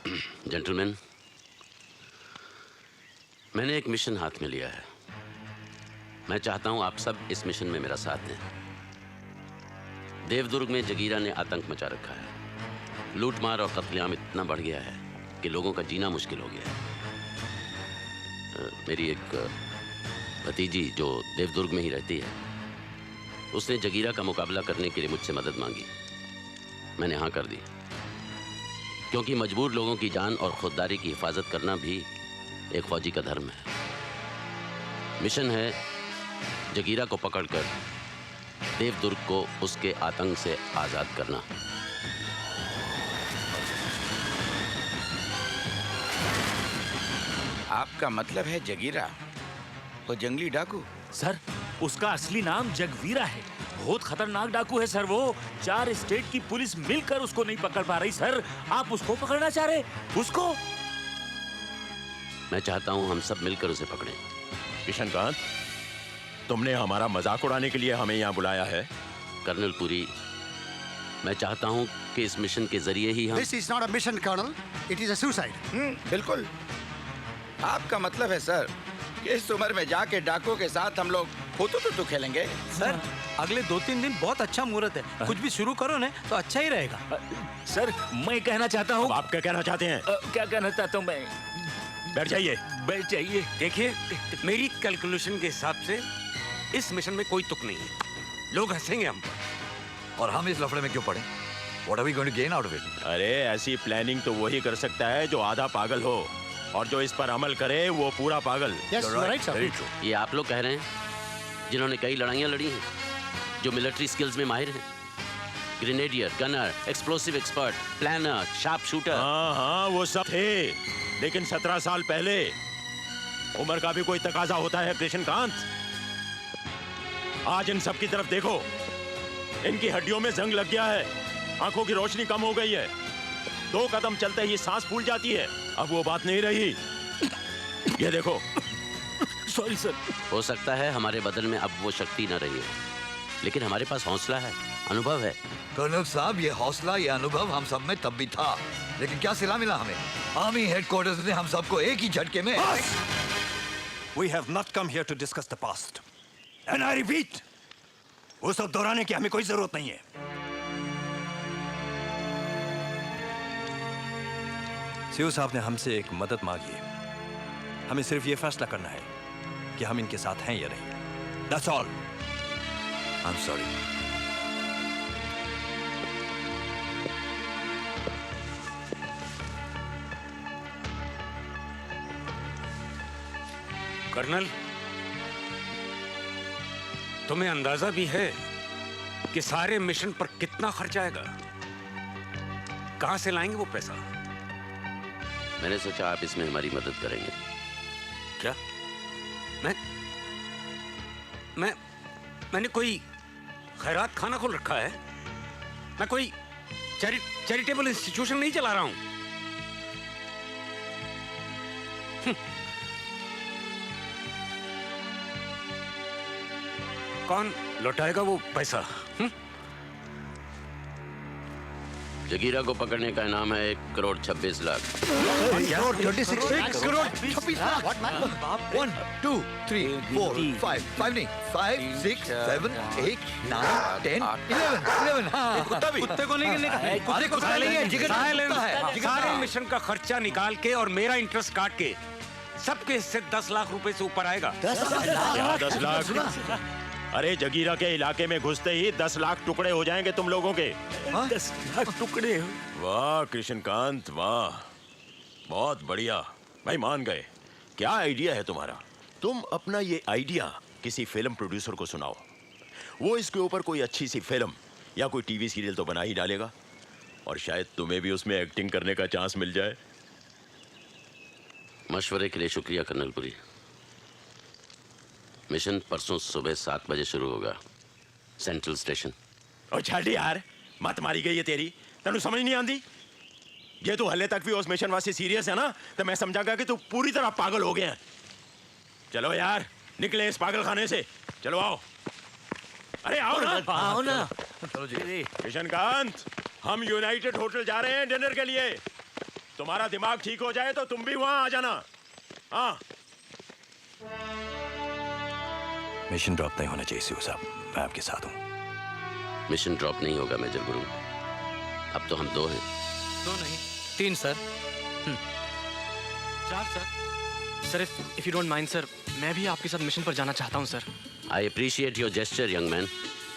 Gentleman, मैंने एक mission हाथ में लिया है। मैं चाहता हूं आप सब इस मिशन में मेरा साथ दें। देवदुर्ग में जगीरा ने आतंक मचा रखा है। लूटमार और कत्लेआम इतना बढ़ गया है कि लोगों का जीना मुश्किल हो गया है। मेरी एक भतीजी जो देवदुर्ग में ही रहती है, उसने जगीरा का मुकाबला करने के लिए मुझसे मदद मांगी। मैंने हाँ कर दी, क्योंकि मजबूर लोगों की जान और खुददारी की हिफाजत करना भी एक फौजी का धर्म है। मिशन है जगीरा को पकड़कर देवदुर्ग को उसके आतंक से आजाद करना। आपका मतलब है जगीरा वो जंगली डाकू? सर, उसका असली नाम जगवीरा है। बहुत खतरनाक डाकू है सर। वो 4 स्टेट की पुलिस मिलकर उसको नहीं पकड़ पा रही सर। आप उसको पकड़ना चाह रहे? उसको? मैं चाहता हूं हम सब मिलकर उसे पकड़ें। किशनकांत, तुमने हमारा मजाक उड़ाने के लिए हमें यहाँ बुलाया है? कर्नल पुरी, मैं चाहता हूं कि इस मिशन के जरिए ही हम... This is not a mission, Colonel. It is a suicide. बिल्कुल। आपका मतलब है सर कि इस उम्र में जाके डाकुओं के साथ हम लोग हुतू खेलेंगे? सर, अगले 2-3 दिन बहुत अच्छा मुहूर्त है। कुछ भी शुरू करो ना तो अच्छा ही रहेगा। सर, मैं कहना चाहता हूँ। आप क्या कहना चाहते हैं? क्या कहना चाहता हूँ मैं? बैठ जाइए। बैठ जाइए। देखिए, मेरी कैलकुलेशन के हिसाब से इस मिशन में कोई तुक नहीं है। लोग हंसेंगे हम पर। और हम इस लफड़े में क्यों पड़े? What are we going to gain out of it? अरे ऐसी प्लानिंग तो वही कर सकता है जो आधा पागल हो, और जो इस पर अमल करे वो पूरा पागल। Yes, you're right, sir. Very true. ये आप लोग कह रहे हैं जिन्होंने कई लड़ाइयां लड़ी हैं, जो मिलिट्री स्किल्स में माहिर हैं? Grenadier, gunner, explosive expert, planner, sharp shooter. हाँ, वो सब थे, लेकिन 17 साल पहले। उम्र का भी कोई तकाजा होता है कृष्णकांत। आज इन सब की तरफ देखो, इनकी हड्डियों में जंग लग गया है, आंखों की रोशनी कम हो गई है, 2 कदम चलते ही सांस फूल जाती है। अब वो बात नहीं रही। ये देखो। Sorry sir. हो सकता है हमारे बदन में अब वो शक्ति न रही हो, लेकिन हमारे पास हौसला है, अनुभव है। कर्नल साहब, ये हौसला, ये अनुभव हम सब में तब भी था, लेकिन क्या सिला मिला हमें? आर्मी हेडक्वार्टर्स ने हम सबको एक ही झटके में... We have not come here to discuss the past. And I repeat, वो सब दोहराने की हमें कोई जरूरत नहीं है। सीओ साहब ने हमसे एक मदद मांगी है। हमें सिर्फ ये फैसला करना है कि हम इनके साथ हैं या नहीं। That's all. I'm sorry. Colonel, तुम्हें अंदाजा भी है कि सारे मिशन पर कितना खर्च आएगा? कहां से लाएंगे वो पैसा? मैंने सोचा आप इसमें हमारी मदद करेंगे। क्या? मैंने कोई खैरात खाना खोल रखा है? मैं कोई चैरिटेबल इंस्टीट्यूशन नहीं चला रहा हूं। कौन लौटाएगा वो पैसा? जगीरा को पकड़ने का इनाम है 1 करोड़ 26 लाख। 1 करोड़ 26 लाख? 1, 2, 3, 4, 5 नहीं, 5, 6, 7, 8, 9, 10, 11। हाँ, कुत्ते को नहीं गिनने का। अरे कुत्ता नहीं है, जिगर है। सारे मिशन का खर्चा निकाल के और मेरा इंटरेस्ट काट के सबके हिस्से 10 लाख रुपए से ऊपर आएगा। 10 लाख? अरे जगीरा के इलाके में घुसते ही 10 लाख टुकड़े हो जाएंगे तुम लोगों के। 10 लाख टुकड़े? वाह कृष्णकांत, वाह, बहुत बढ़िया भाई, मान गए। क्या आइडिया है तुम्हारा? तुम अपना ये आइडिया किसी फिल्म प्रोड्यूसर को सुनाओ, वो इसके ऊपर कोई अच्छी सी फिल्म या कोई टीवी सीरियल तो बना ही डालेगा, और शायद तुम्हें भी उसमें एक्टिंग करने का चांस मिल जाए। मशवरे के लिए शुक्रिया कर्नल पुरी। मिशन परसों सुबह 7 बजे शुरू होगा, सेंट्रल स्टेशन। और छाड़ी यार, मत मारी गई है तेरी, तेनू समझ नहीं आती? ये तो हले तक भी उस मिशन वास्ते सीरियस है ना, तो मैं समझागा कि तू पूरी तरह पागल हो गया है। चलो यार, निकले इस पागल खाने से। चलो आओ। अरे आओ ना। आओ ना। चलो जी। किशनकांत, हम यूनाइटेड होटल जा रहे हैं डिनर के लिए। तुम्हारा दिमाग ठीक हो जाए तो तुम भी वहां आ जाना। हाँ। मिशन ड्रॉप नहीं होना चाहिए सीओ साहब, मैं आपके साथ हूँ। मिशन ड्रॉप नहीं होगा मेजर गुरु। अब तो हम 2 हैं। 2 नहीं 3 sir. 4 sir. Sir if you don't mind sir, मैं भी आपके साथ मिशन पर जाना चाहता हूँ sir. I appreciate your gesture young man,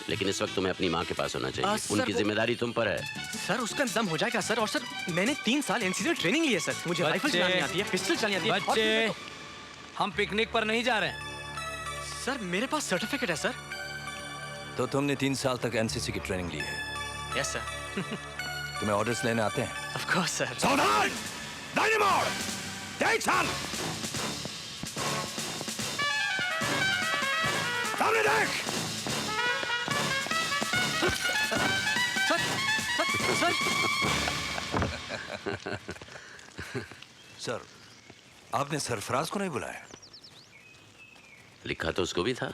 लेकिन इस वक्त तुम्हें अपनी माँ के पास होना चाहिए। सर, उनकी जिम्मेदारी तुम पर है। सर उसका इंतजाम हो जाएगा सर। और सर मैंने 3 साल एनसीसी ट्रेनिंग ली है सर। मुझे राइफल चलानी आती है, पिस्टल चलानी आती है। बच्चे, हम पिकनिक पर नहीं जा रहे हैं। सर मेरे पास सर्टिफिकेट है सर। तो तुमने 3 साल तक एनसीसी की ट्रेनिंग ली है? Yes sir. तुम्हें ऑर्डर्स लेने आते हैं? Of course sir. सावधान! डायनामोट! देख सामने! सामने देख! सर सर सर, आपने सरफराज को नहीं बुलाया? लिखा तो उसको भी था,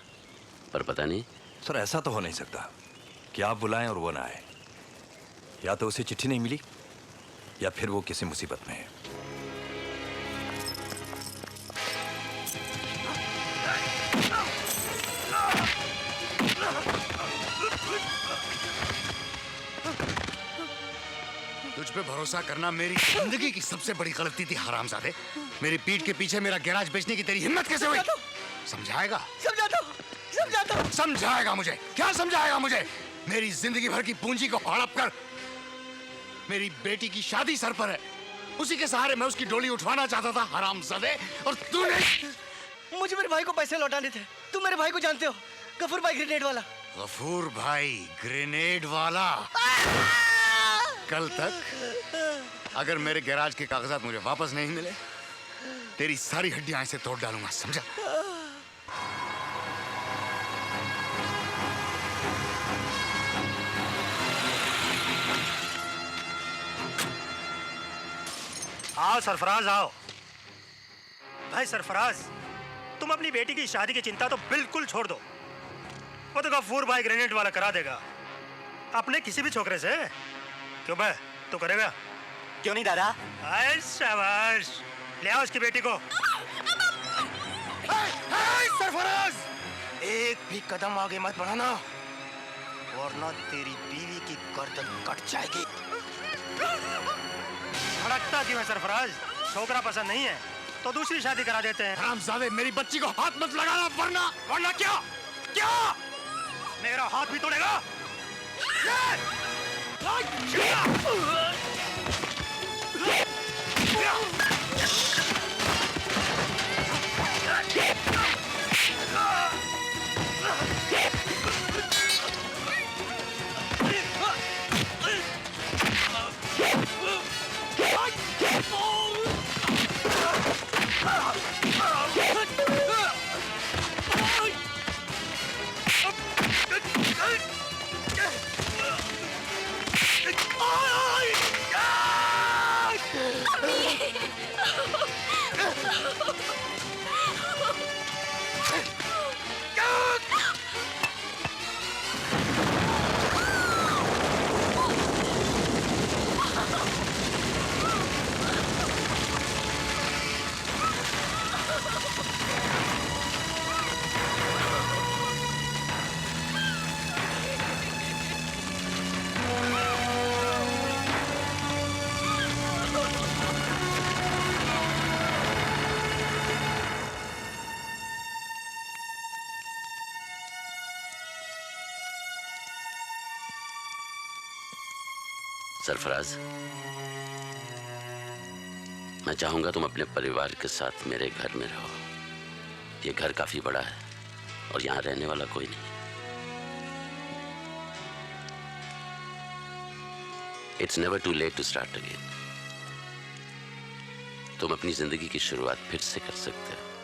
पर पता नहीं। सर ऐसा तो हो नहीं सकता कि आप बुलाएं और वो ना आए। या तो उसे चिट्ठी नहीं मिली या फिर वो किसी मुसीबत में है। तुझ पे भरोसा करना मेरी जिंदगी की सबसे बड़ी गलती थी हरामजादे। मेरी पीठ के पीछे मेरा गैराज बेचने की तेरी हिम्मत कैसे हुई? समझाएगा? समझाएगा मुझे? क्या समझाएगा मुझे? मेरी जिंदगी भर की पूंजी को हड़प कर मेरी बेटी की शादी सर पर है, उसी के सहारे मैं उसकी डोली उठवाना चाहता था हरामजादे, और तूने। मुझे मेरे भाई को पैसे लौटाने थे। तुम मेरे भाई को जानते हो, गफूर भाई ग्रेनेड वाला। गफूर भाई ग्रेनेड वाला? कल तक अगर मेरे गैराज के कागजात मुझे वापस नहीं मिले, तेरी सारी हड्डियां ऐसे तोड़ डालूंगा, समझा? आओ सरफराज आओ। भाई सरफराज, तुम अपनी बेटी की शादी की चिंता तो बिल्कुल छोड़ दो। वो तो गफूर भाई ग्रेनेड वाला करा देगा, अपने किसी भी छोकरे से। क्यों भाई, तू करेगा? क्यों नहीं दादा? आए शाबाश, ले आओ उसकी बेटी को। सरफराज, एक भी कदम आगे मत बढ़ाना, वरना तेरी बीवी की गर्दन कट जाएगी। भड़कता क्यों है सरफराज? छोकरा पसंद नहीं है तो दूसरी शादी करा देते हैं। हरामजादे, मेरी बच्ची को हाथ मत लगाना, वरना। वरना क्या? क्या मेरा हाथ भी तोड़ेगा? सरफराज, मैं चाहूंगा तुम अपने परिवार के साथ मेरे घर में रहो। ये घर काफी बड़ा है और यहाँ रहने वाला कोई नहीं। It's never too late to start again. तुम अपनी जिंदगी की शुरुआत फिर से कर सकते हो।